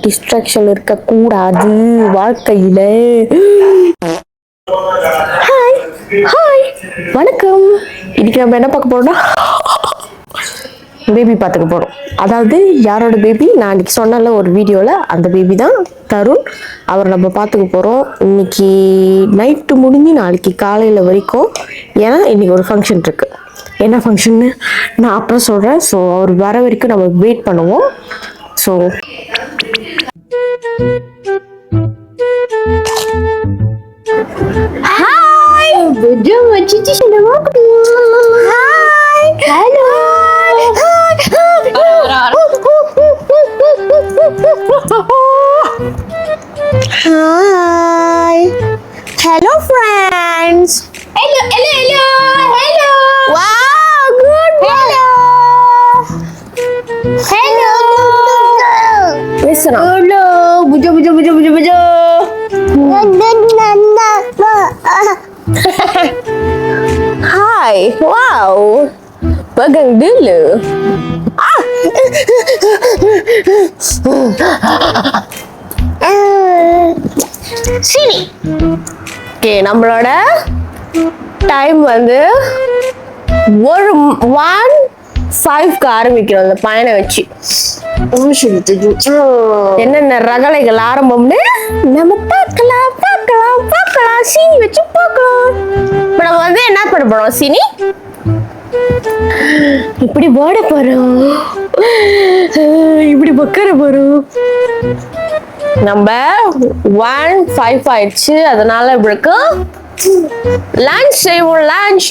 Distraction இருக்கக்கூடாது வாழ்க்கையில. Hi வணக்கம். இன்னைக்கு நம்ம என்ன பார்க்க போறோம்னா பேபி பார்த்துக்க போறோம். அதாவது யாரோட பேபி, நான் இன்னைக்கு சொன்னல ஒரு வீடியோல, அந்த பேபி தான் தருண். அவர் நம்ம பார்த்துக்க போறோம். இன்னைக்கு நைட்டு முடிஞ்சு நாளைக்கு காலையில வரைக்கும். ஏன்னா இன்னைக்கு ஒரு ஃபங்க்ஷன் இருக்கு. என்ன ஃபங்க்ஷன்னு நான் அப்புறம் சொல்கிறேன். ஸோ அவர் வர வரைக்கும் நம்ம வெயிட் பண்ணுவோம். ஸோ ஹாய் பெட்ரூம் வச்சிட்டு சின்னமா hi hello hi hello friends. Hello. Wow, good. Hello. Listen up. Hello. Bujo. Hi. Wow. Pegang dulu. Sini. Okay, நம்மளோட டைம் வந்து 1:05 ஆரம்பிக்கிறோம். அந்த பையனை வச்சு என்னென்ன ரகலைகள் ஆரம்பம்னு நம்ம பார்க்கலாம். சீனி வச்சு பார்க்கலாம். இப்போ நம்ம வந்து என்ன பண்ண போறோம்? சீனி இப்படி போட போறோம், இப்படி பக்கற போறோம். நம்ம 1:05 ஆயிடுச்சு. அதனால இப்படி இருக்கு. லஞ்ச் செய்வோம். லஞ்ச்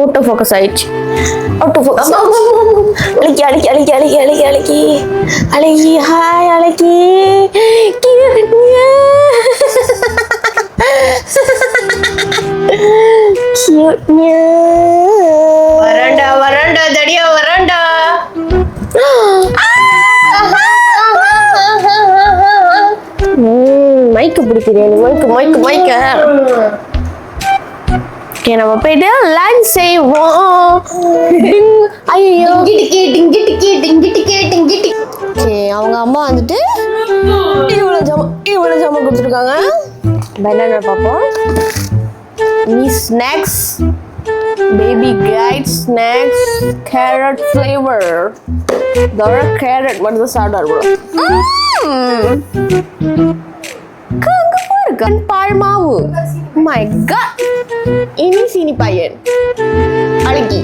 ஆட்டோ ஃபோக்கஸ் ஆயிடுச்சு. ஆட்டோ ஃபோக்கஸ் அழகி ஹாய் அழகி வரண்டா தடியா வரண்டா. மைக்கு பிடிக்கிறேன். மைக்க ஓகே, நம்ம போயிட்டு லஞ்ச் செய்வோம். ஐயோ ஓகே, அவங்க அம்மா வந்துட்டு இவ்வளோ ஜாமான் கொடுத்துருக்காங்க. என்னென்ன பார்ப்போம். Snacks, baby guide snacks, carrot flavour. இதோட கேரட் மட்டும் தான் சாப்பிடாரு. பால் மாவு. மை காட், இனி சீனி பையன் அழகி.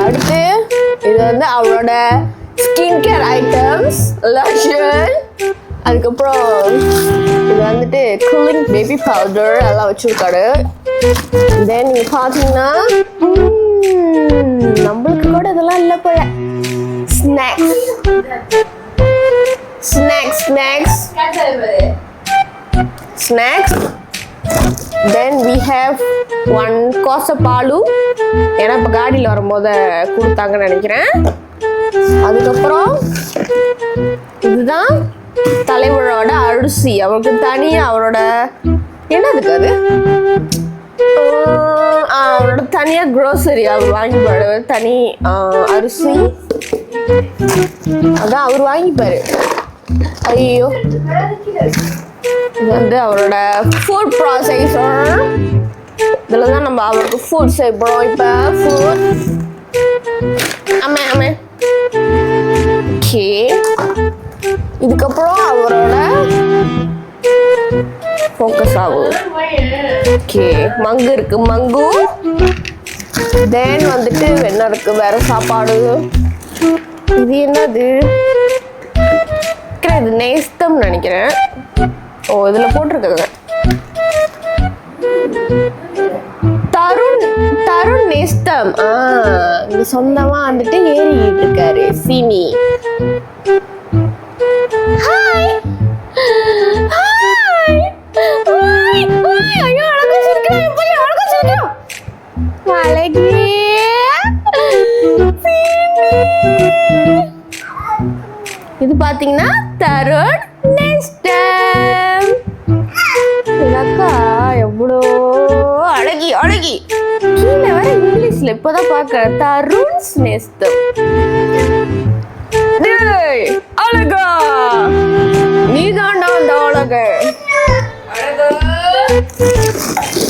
அடுத்து இது வந்து அவளோட ஸ்கின் கேர் ஐட்டம்ஸ், லோஷன். அதுக்கப்புறம் இது வந்துட்டு கூலிங் பேபி பவுடர் எல்லாம் வச்சிருக்காரு. தென் நீங்க பாத்தீங்கன்னா நம்மளுக்கு கூட இதெல்லாம் இல்லை போல. Snacks. Then we have one கோசப்பாலு. ஏன்னா இப்போ காடியில் வரும்போது கொடுத்தாங்கன்னு நினைக்கிறேன். அதுக்கப்புறம் இதுதான் தலைவரோட அரிசி. அவருக்கு தனியாக அவரோட என்னதுக்கு அது அவரோட தனியாக க்ரோசரி அவர் வாங்கிப்பாரு. தனி அரிசி அதான் அவர் வாங்கிப்பாரு. ஐயோ, இது வந்து அவரோட ஃபுட் ப்ராசஸர். இதில் தான் நம்ம அவருக்கு ஃபுட் செய்யப்போம். இப்போ ஃபுட் ஆமே ஓகே. இதுக்கப்புறம் அவரோட ஃபோக்கஸ் ஆகும். ஓகே, மங்கு இருக்கு, மங்கு. தென் வந்துட்டு என்ன இருக்கு வேற சாப்பாடு. இது என்னது? இது நேஸ்தம் நினைக்கிறேன். ஓ, இதுல போட்டிருக்காங்க தருண் நேஸ்தம். இது சொந்தமா வந்துட்டு ஏறிக்கிட்டு இருக்காரு சீனி. ஹாய் ஐயோ அழகா சிரிக்கிறா. அழகி இது பாத்தீங்கன்னா தருண் நேஸ்தம். அக்கா எவ்வளோ அழகி அழகி. கீழே வர இங்கிலீஷ்ல இப்பதான் பாக்குறேன். தருண்ஸ் நேஸ்தம். டேய் அழகா, நீதான்டா அந்த அழகு.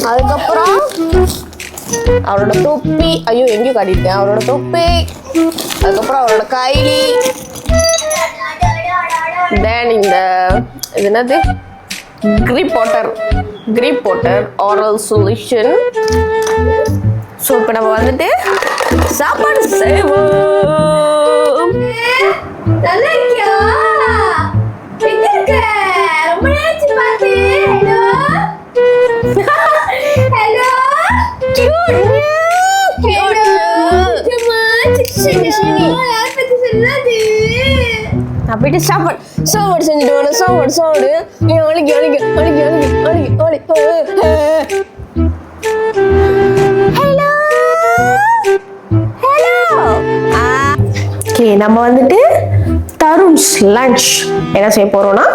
அதுக்கப்புறம் அவரோட தொப்பி, ஐயோ எங்கேயும் காட்டிட்டேன். அவரோட தொப்பி, அதுக்கப்புறம் அவரோட கைலி, தென் இந்த இது என்னது, கிரீப் வாட்டர் ஆரல் சொல்யூஷன். ஸோ இப்போ நம்ம வந்துட்டு சாப்பாடு செய்வோம். நல்லா இருக்கியா? எங்க இருக்க? ரொம்ப நேரத்துக்கு பார்த்து. ஹலோ. நான் போயிட்டு சாப்பாடு செஞ்சுட்டு வரேன். சாப்பாடு ஓகே, நம்ம வந்துட்டு தருண்ஸ் லஞ்ச் என்ன செய்ய போறோம்னா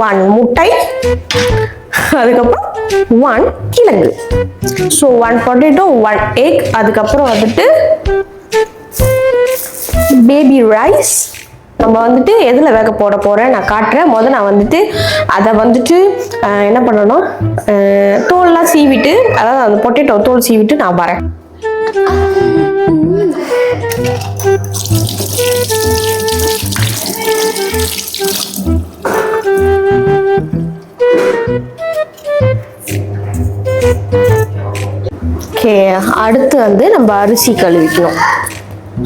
1 முட்டை, அதுக்கப்புறம் 1 கிழங்கு, ஸோ 1 பொட்டேட்டோ 1 எக், அதுக்கப்புறம் வந்துட்டு பேபி ரைஸ். நம்ம வந்துட்டு எதில் வேக போட போகிறேன் நான் காட்டுறேன். நான் வந்துட்டு அதை வந்துட்டு என்ன பண்ணணும், தோல்லாம் சீவிட்டு, அதாவது அந்த பொட்டேட்டோ தோல் சீவிட்டு நான் வரேன். ஓகே, அடுத்து வந்து நம்ம அரிசி கழுவிக்கணும்.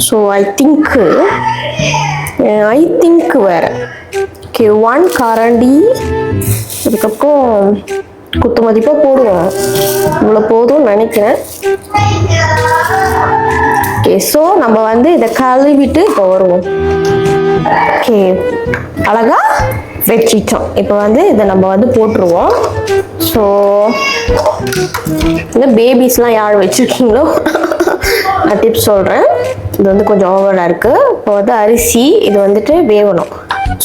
ஸோ ஐ திங்க் வேற. ஓகே, 1 கரண்டி, அதுக்கப்புறம் குத்து மதிப்பாக போடுவோம். இவ்வளோ போதும்னு நினைக்கிறேன். ஓகே, ஸோ நம்ம வந்து இதை கழுவிட்டு இப்போ வருவோம். ஓகே, அழகா வச்சிட்டோம். இப்போ வந்து இதை நம்ம வந்து போட்டுருவோம். ஸோ இந்த பேபிஸ்லாம் யார் வச்சுருக்கீங்களோ நான் டிப்ஸ் சொல்கிறேன். இது வந்து கொஞ்சம் ஓவராக இருக்குது. இப்போ வந்து அரிசி இது வந்துட்டு வேகணும்.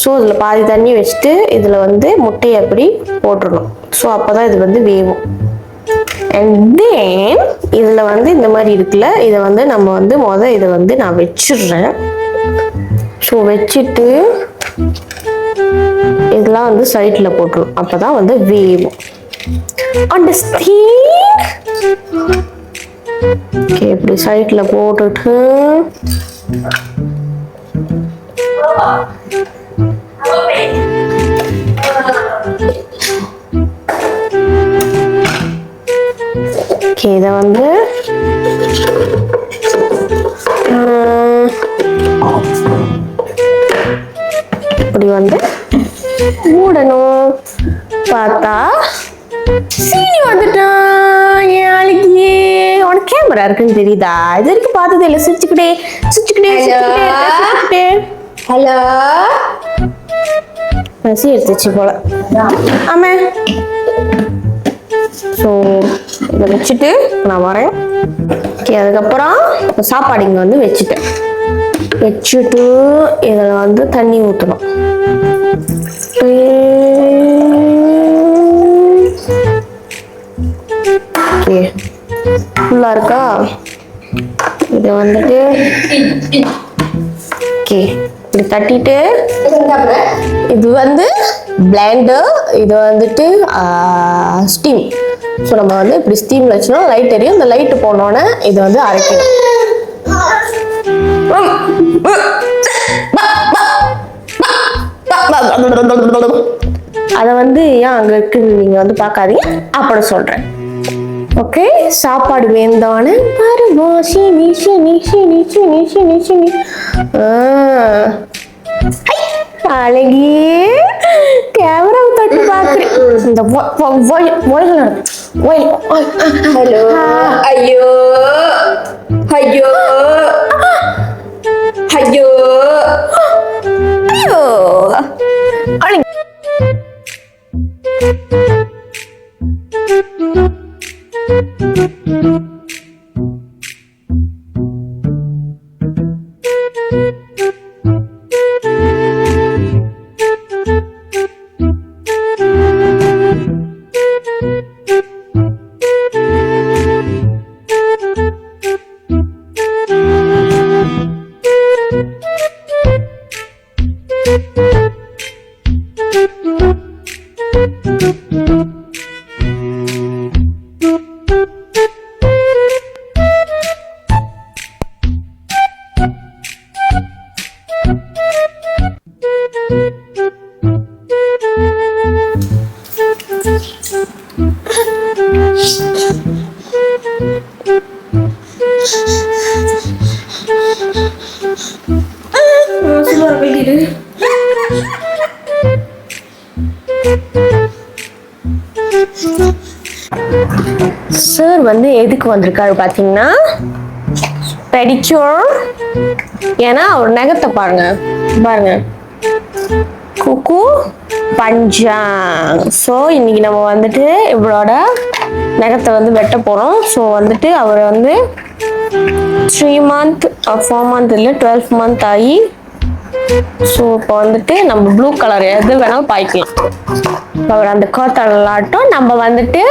ஸோ இதில் பாதி தண்ணி வச்சுட்டு இதில் வந்து முட்டையை அப்படி போட்டுடணும். ஸோ அப்போ தான் இது வந்து வேகும். அண்ட் தென் இதில் வந்து இந்த மாதிரி இருக்குல்ல, இதை வந்து நம்ம வந்து இதை வந்து நான் வச்சிடுறேன். ஸோ வச்சுட்டு இதெல்லாம் வந்து சைடில் போட்டுரும். அப்போ தான் வந்து வேகும். அண்டர்ஸ்டாண்ட்? ஓகே, இப்படி சைடில் போட்டுட்டு ஓகே, இதை வந்து இப்படி வந்து மூடணும். பார்த்தா சீனி வந்துட்டான். என் அழகியே, உனக்கு கேமரா இருக்குன்னு தெரியுதா? இது வரைக்கும் பார்த்ததே இல்லை. சிரிச்சுக்கிட்டே ஹலோ. பசி எடுத்துச்சு போல. ஆமா. ஸோ இதை வச்சுட்டு நான் வரேன். ஓகே, அதுக்கப்புறம் சாப்பாடு இங்கே வந்து வச்சுட்டு இதில் வந்து தண்ணி ஊற்றணும். ஓகே, ஃபுல்லாக இருக்கா? இதை வந்துட்டு ஓகே இப்படி தட்டிட்டு, இது வந்து பிளெண்டர், இது வந்துட்டு ஸ்டீம். ஸோ நம்ம வந்து இப்படி ஸ்டீமில் வச்சோம்னா லைட் எரியும். இந்த லைட்டு போனோன்னே இது வந்து அரைக்கணும். அதை வந்து ஏன் அங்கே இருக்குன்னு நீங்கள் வந்து பார்க்காதீங்க, அப்புறம் சொல்கிறேன். ஓகே, சாப்பாடு வேந்தானே வருவோம். சீனி சீனி சீனி சீனி சீனி சீனி. அழகியே, கேமராவை தட்டு பார்க்குறேன். இந்த ஹலோ. ஐயோ ஐயோ ஐயோ ஐயோ அழகி. சார் வந்து எதுக்கு வந்திருக்காரு பார்த்தீங்கன்னா பெடிக்யூர். ஏன்னா அவர் நகத்தை பாருங்க பாருங்க, குக்கு பஞ்சாங். ஸோ இன்னைக்கு நம்ம வந்துட்டு இவரோட நகத்தை வந்து வெட்ட போகிறோம். ஸோ வந்துட்டு அவர் வந்து 3 month 4 month இல்லை 12 month ஆகி, ஸோ இப்போ வந்துட்டு நம்ம ப்ளூ கலர் எது வேணாலும் பாய்க்கலாம். அவர் அந்த கோத்தலாட்டம் நம்ம வந்துட்டு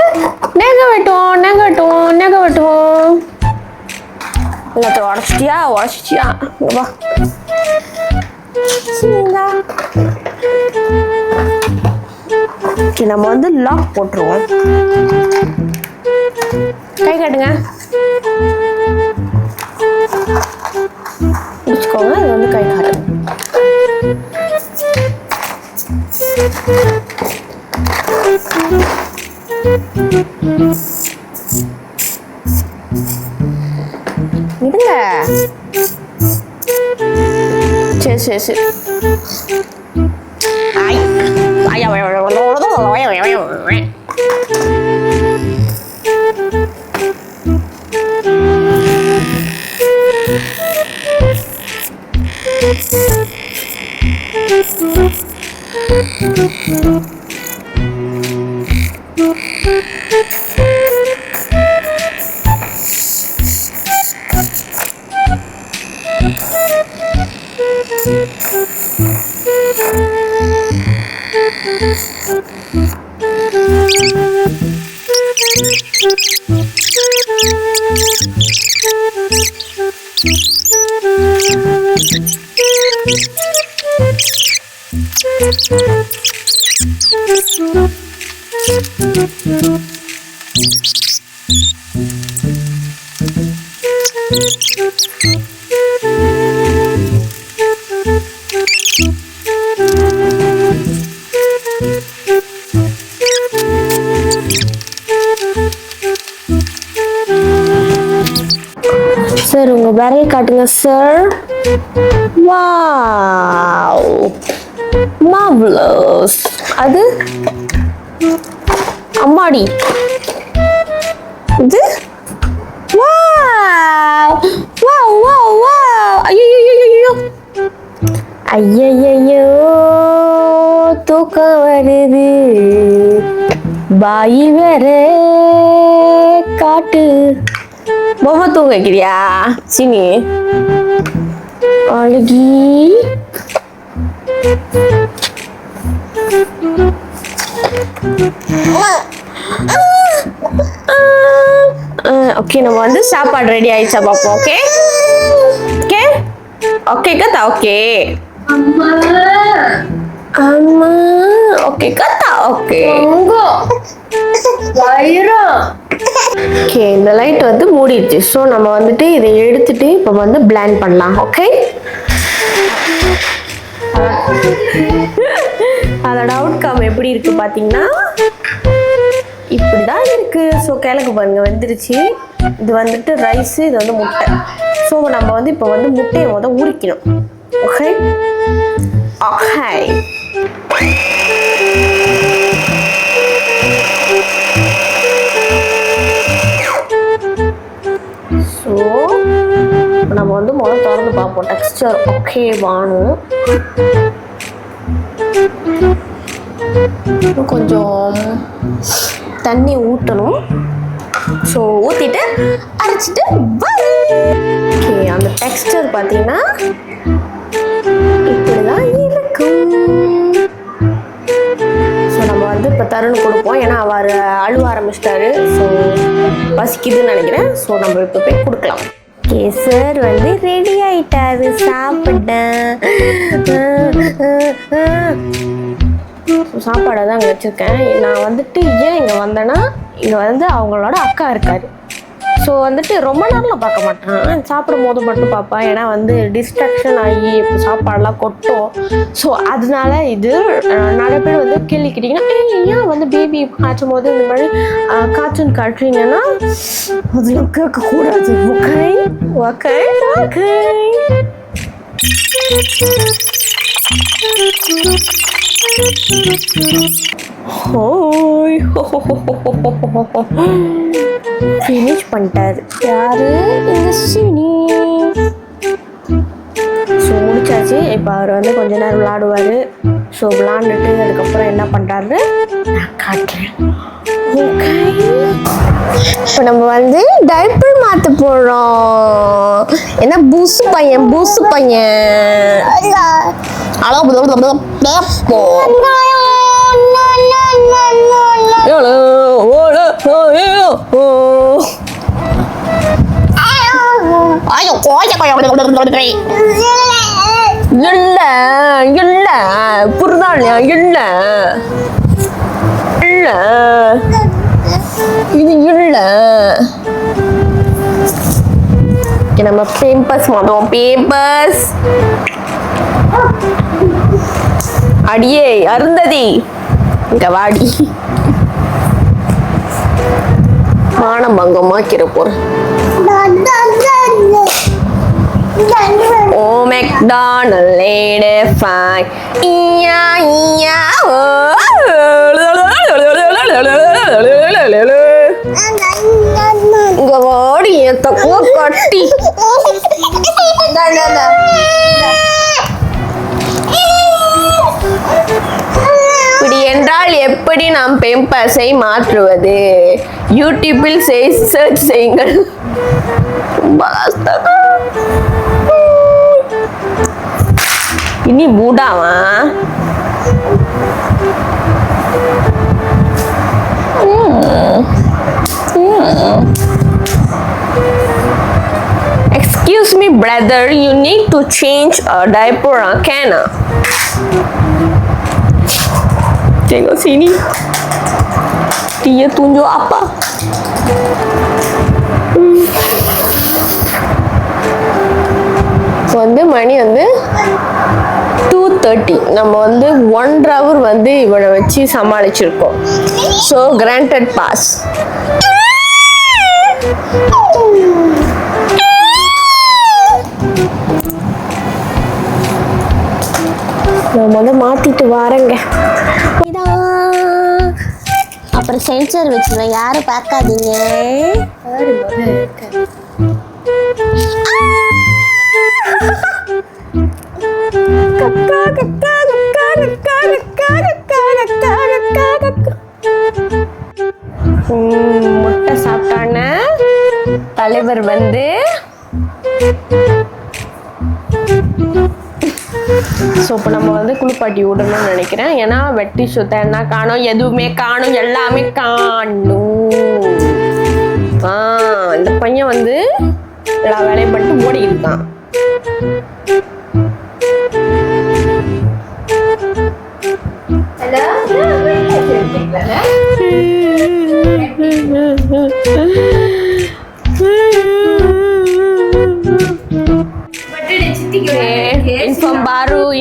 நெக வெட்டுவோம். எல்லாத்தையும் உடச்சிட்டியா வா. ஓகே, நம்ம வந்து லாக் போட்டுருவோம். கை காட்டுங்க, வச்சுக்கோங்க. இது வந்து கை காட்டுங்க. இருங்க, சரி. சார் உங்க விரல் காட்டுங்க சார். Wow, marvellous. அது அம்மாடி, இது ஐயோ தூக்கம் வருது, பாய் வேற காட்டு. பொம்மை தூங்க வைக்கிறியா சினி? அழகி ஓகே, நம்ம வந்து சாப்பாடு ரெடி ஆயிடுச்சா பாப்போம். ஓகே ஓகே ஓகே கத்தா. ஓகே அம்மா. ஓகே கத்தா. ஓகே ஓகே, இந்த லைட் வந்து மூடிடுச்சு. ஸோ நம்ம வந்துட்டு இதை எடுத்துட்டு இப்போ வந்து பிளான் பண்ணலாம். ஓகே, அதோட அவுட்கம் எப்படி இருக்கு பார்த்தீங்கன்னா இப்படிதான் இருக்கு. ஸோ கிழக்கு பாருங்க வந்துருச்சு. இது வந்துட்டு ரைஸ், இது வந்து முட்டை. ஸோ நம்ம வந்து இப்போ வந்து முட்டையை முதல் உரிக்கணும். Okay okay. ஸோ நம்ம வந்து முதல் திறந்து பார்ப்போம் டெக்ஸ்டர் ஓகே வாணும். கொஞ்சம் தண்ணி ஊற்றணும். ஸோ ஊற்றிட்டு அரைச்சிட்டு ஓகே. அந்த டெக்ஸ்டர் பார்த்தீங்கன்னா இப்படிதான் இருக்கும். ஸோ நம்ம வந்து இப்போ தருண் கொடுப்போம். ஏன்னா அவர் அழுவ ஆரம்பிச்சிட்டாரு. ஸோ பசிக்குதுன்னு நினைக்கிறேன். ஸோ நம்ம இப்போ போய் கொடுக்கலாம். ஓகே, சார் வந்து ரெடி ஆயிட்டாரு சாப்பிட. சாப்பாடை தான் அங்கே வச்சுருக்கேன். நான் வந்துட்டு ஏன் இங்கே வந்தேன்னா, இங்கே வந்து அவங்களோட அக்கா இருக்கார். ஸோ வந்துட்டு ரொம்ப நேரம்லாம் பார்க்க மாட்டேன், சாப்பிடும் போது மட்டும் பார்ப்பேன். ஏன்னா வந்து டிஸ்ட்ராக்ஷன் ஆகி இப்போ சாப்பாடெல்லாம் கொட்டும். ஸோ அதனால இது நிறைய பேர் வந்து கேள்வி கேட்டிங்கன்னா, ஏன் வந்து பேபி காய்ச்சும் போது இந்த மாதிரி காய்ச்சல் காட்டுறீங்கன்னா அதெல்லாம் கேட்கக்கூடாது. Okay okay okay. ஹோய் ஃபினிஷ் பண்ணிட்டாரு யாரு? இந்த சீனி. ஸோ முடிச்சாச்சு. இப்போ அவர் வந்து கொஞ்ச நேரம் விளாடுவார். ஸோ விளாண்டுட்டு அதுக்கப்புறம் என்ன பண்ணுறாரு நான் காட்டுறேன். ஓகே, இப்போ நம்ம வந்து டைப்பர் மாற்ற போகிறோம். என்ன பூசு பையன் பூசு பையன் இல்ல இல்ல புரிதா இல்லையா? இல்ல இல்ல இது இல்ல. நம்ம பேம்பர்ஸ் மாட்டோம். பேம்பர்ஸ் அடியே அருந்ததி இங்க வாடி. மானபங்கமாக்கிற போறேன். ஓ மெக்டானல் லேடி ஃபை இயா இயா ஓ இங்க வாடி என் தக்குவ கட்டி. இப்படி என்றால் எப்படி நாம் பேம்பர்ஸை மாற்றுவது? யூடியூபில் சர்ச் செய்யுங்கள். இனி பூடாவா? Excuse me brother, you need to change a diaper, can? Tengok sini. Dia tunjuk apa? வந்து மணி வந்து 2:30. நம்ம வந்து 1 hour வந்து இவனை வச்சு சமாளிச்சிருக்கோம். So granted pass. நான் வந்து மாத்திட்டு வரேங்க. அப்புறம் சென்சர் வச்சுருவேன், யாரும் பார்க்காதீங்க. முட்டை சாப்பிட்டான தலைவர் வந்து ஸோ இப்போ நம்ம வந்து குளிப்பாட்டி விடணும்னு நினைக்கிறேன். ஏன்னா வெட்டி சுத்தன்னா காணும், எதுவுமே காணும், எல்லாமே காணும். இந்த பையன் வந்து எல்லா வேலையும் பண்ணிட்டு ஓடிக்கிட்டு இருக்கான்.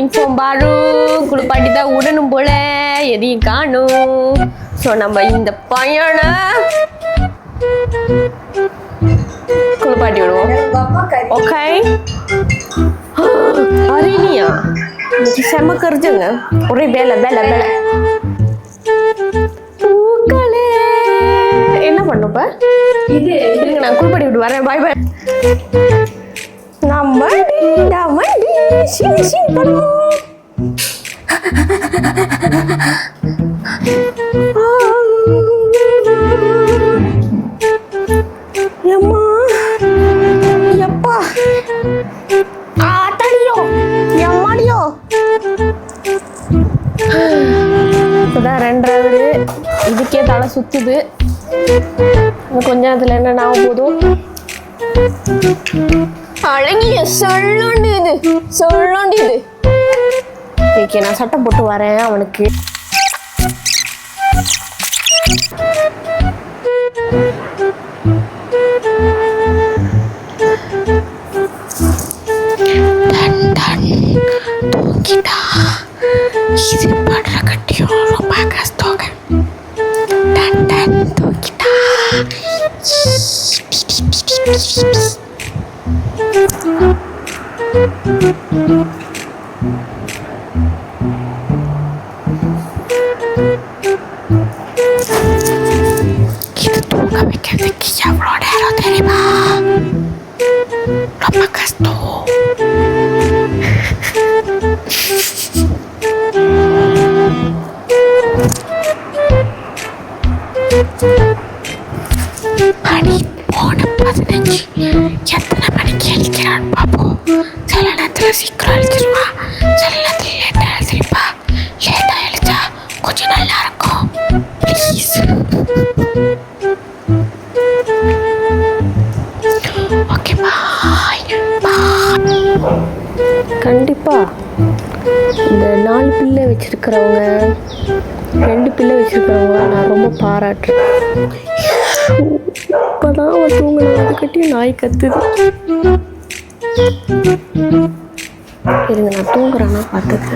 இன்ஃபார்ம் பாரு குளிப்பாட்டி தான் உடனும் போல, எதையும் காணும். ஸோ நம்ம இந்த பையனை குளிப்பாட்டி விடுவோம். ஓகே அரினியா செம கருஜுங்க, ஒரே வேலை வேலை வேலை. என்ன பண்ணுப்ப? இருங்க நான் குளிப்பாட்டி விட்டு வரேன். பாய் பாய். ரெண்டாவது இதுக்கே தலை சுத்துது. கொஞ்ச நேரத்துல என்ன ஆக போதும்? அழகிய சொல்லண்டியது. ஓகே நான் சட்டை போட்டு வரேன் அவனுக்கு. இது படுற கட்டியும் ரொம்ப கஷ்டங்க. டன் டன் தூக்கிட்டா. இது தூங்க வைக்கிறதுக்கு எவ்வளோ நேரம் தெரியுமா? ரொம்ப கஷ்டம். மணி 3:15. எத்தனை மணிக்கு எழுக்கிறான்னு பார்ப்போம். சில நேரத்தில் சீக்கிரம் எழுதிருவா, சில நேரத்தில் லேட்டாக எழுதிருப்பா. லேட்டாக எழுதா கொஞ்சம் நல்லா இருக்கும். ப்ளீஸ். Okay bye. கண்டிப்பாக இந்த 4 பிள்ளை வச்சிருக்கிறவங்க, 2 பிள்ளை வச்சிருக்கிறவங்க நான் ரொம்ப பாராட்டுறேன். இப்போதான் அவன் தூங்கலாம், அது கட்டியும் நாய் கத்துது. இருங்க, நான் தூங்குறானா பார்த்துக்கு.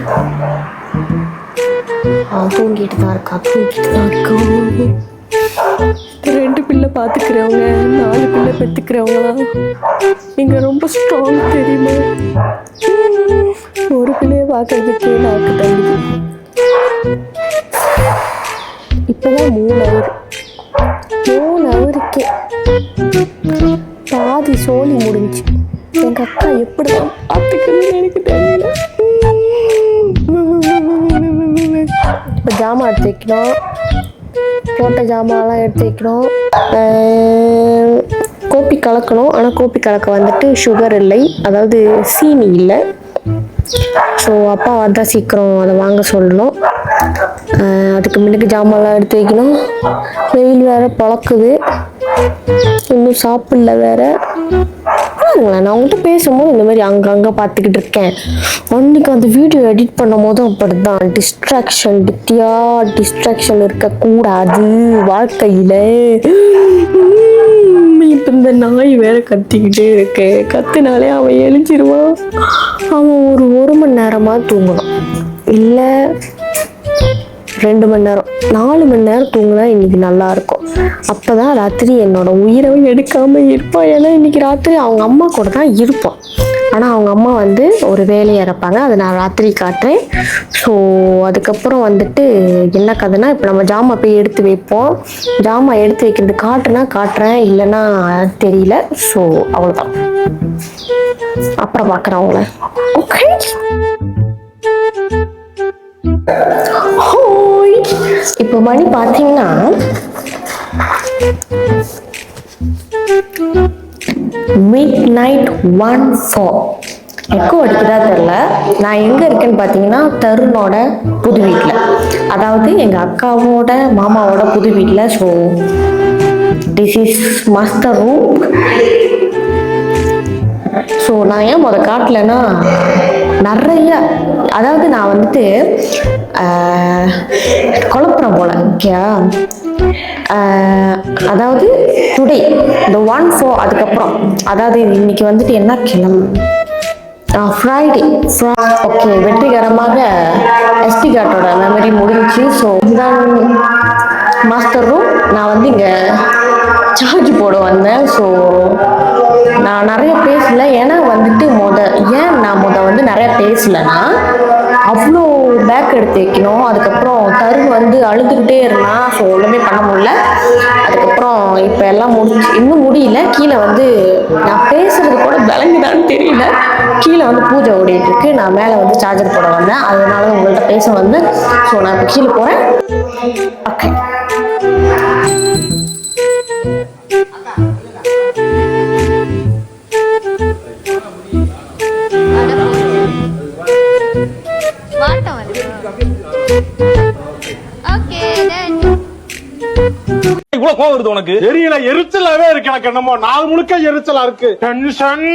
அவன் தூங்கிட்டு தான் இருக்கான். 2 பிள்ளை பார்த்துக்கிறவங்க, 4 பிள்ளை பெற்றுக்கிறவங்களாம் நீங்கள் ரொம்ப ஸ்ட்ராங் தெரியுமா? ஒரு பிள்ளைய பார்க்கறதுக்கே நாக்கு தள்ளுது. இப்போதான் 3 ஹவருக்கே பாதி சோழி முடிஞ்சு. எங்கள் அக்கா எப்படி தான் பார்த்துக்கணும்னு எனக்கு தெரியல. இப்போ ஜாமான் எடுத்து வைக்கணும், போட்ட ஜாமான்லாம் எடுத்து வைக்கணும், கோப்பி கலக்கணும். ஆனால் கோப்பி கலக்க வந்துட்டு சுகர் இல்லை, அதாவது சீனி இல்லை. ஸோ அப்பா வந்தால் சீக்கிரம் அதை வாங்க சொல்லணும். அதுக்கு முன்னுக்கு ஜாமான்லாம் எடுத்து வைக்கணும். வெயில் வேறு பழக்குது, இன்னும் சாப்பிடல வேறு. பாருங்களேன், நான் உங்கள்கிட்ட பேசும்போது இந்த மாதிரி அங்கங்கே பார்த்துக்கிட்டு இருக்கேன். அன்றைக்கி அந்த வீடியோ எடிட் பண்ணும் போதும் அப்படி தான். டிஸ்ட்ராக்ஷன் இருக்கக்கூடாது வாழ்க்கையில். இப்போ இந்த நாய் வேற கத்திக்கிட்டே இருக்கு. கத்தினாலே அவன் எழுஞ்சிருவான். அவன் ஒரு மணி நேரமாக தூங்கணும், இல்லை 2 மணி நேரம், 4 மணி நேரம் தூங்கினா இன்னைக்கு நல்லா இருக்கும். அப்போதான் ராத்திரி என்னோட உயிரை எடுக்காம இருப்பான். ஏன்னா இன்னைக்கு ராத்திரி அவங்க அம்மா கூட தான் இருப்பான். ஆனால் அவங்க அம்மா வந்து ஒரு வேலையை இறப்பாங்க, அதை நான் ராத்திரி காட்டுறேன். ஸோ அதுக்கப்புறம் வந்துட்டு என்ன கதைனா, இப்போ நம்ம ஜாமான் போய் எடுத்து வைப்போம். ஜாமான் எடுத்து வைக்கிறது காட்டுறேன், இல்லைன்னா தெரியல. ஸோ அவ்வளோதான், அப்புறம் பார்க்குறேன் அவங்கள. ஓகே, இப்போ மணி பார்த்தீங்கன்னா midnight 1:04. எக்கோ அடிக்குதா தெரில. நான் எங்கே இருக்கேன்னு பார்த்தீங்கன்னா தருணோட புது வீட்டில், அதாவது எங்கள் அக்காவோட மாமாவோட புது வீட்டில். So this is master room. So நான் ஏன் காட்டலைன்னா நிறைய, அதாவது நான் வந்துட்டு குழப்பறேன் போல. ஓகே, அதாவது டுடே இந்த 1:04, அதுக்கப்புறம் அதாவது இன்னைக்கு வந்துட்டு என்ன கிழமை, ஃப்ரைடே. ஓகே, வெற்றிகரமாக எஸ்டி கார்டோட மெமரி முடிஞ்சு. ஸோ இதுதான் மாஸ்டர் ரூம். நான் வந்து இங்கே சார்ஜ் போட வந்தேன். ஸோ நான் நிறைய பேசல, ஏன்னா வந்துட்டு நான் வந்து நிறைய பேசலைன்னா அவ்வளோ பேக் எடுத்து வைக்கணும். அதுக்கப்புறம் தருண் வந்து அழுதுகிட்டே இருந்தான். ஸோ ஒன்றுமே பண்ண முடியல. அதுக்கப்புறம் இப்போ எல்லாம் இன்னும் முடியல. கீழே வந்து நான் பேசுறது கூட விளங்குதான்னு தெரியல. கீழே வந்து பூஜை ஓடிட்டு இருக்கு. நான் மேலே வந்து சார்ஜர் போட வந்தேன், அதனால உங்கள்கிட்ட பேச வந்து. ஸோ நான் இப்போ கீழே போகிறேன். ஓகே, இவ்வளவு கோவம் வருது உனக்கு? தெரியல, எரிச்சலாவே இருக்கு எனக்கு. என்னமோ நாள் முழுக்க எரிச்சலா இருக்கு. டென்ஷன்.